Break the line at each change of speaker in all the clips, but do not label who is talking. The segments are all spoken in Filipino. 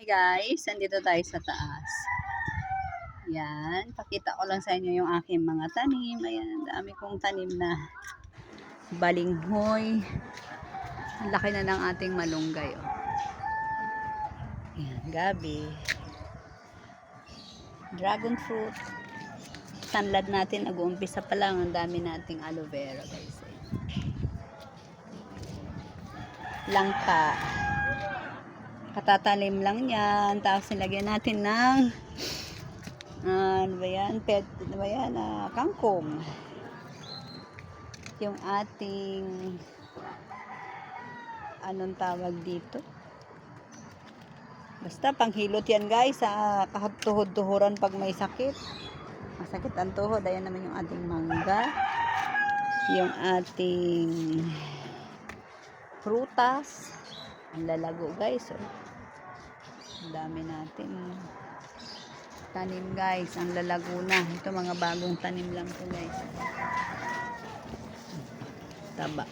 Hi guys, nandito tayo sa taas. Yan, pakita ko lang sa inyo yung aking mga tanim. Ayan, dami kong tanim na balinghoy. Ang laki na ng ating malunggay. Oh. Yan, gabi. Dragon fruit. Tanlad natin, nag-uumpisa pa lang. Ang dami nating aloe vera guys. Langka. Katatanim lang yan. Tapos nilagyan natin ng ano ba yan? Ano ba yan? Kangkong. Yung ating anong tawag dito? Basta panghilot yan guys sa tuhod-tuhuran pag may sakit. Masakit ang tuhod. Ayan naman yung ating mangga. Yung ating prutas. Ang lalago guys. Oh. Ang dami natin tanim guys. Ang lalago na. Ito mga bagong tanim lang to guys. Taba.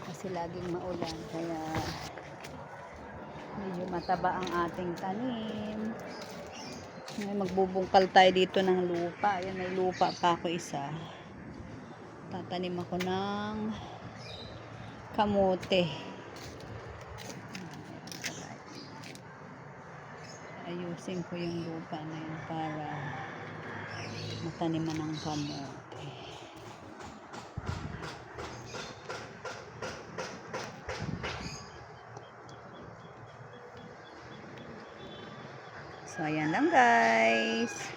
Kasi laging maulan. Kaya medyo mataba ang ating tanim. Ngayon magbubungkal tayo dito ng lupa. Ayan, may lupa pa ako isa. Tatanim ako ng kamote. Ayusin ko yung lupa na yun para mataniman ng kamote. So, ayan lang guys.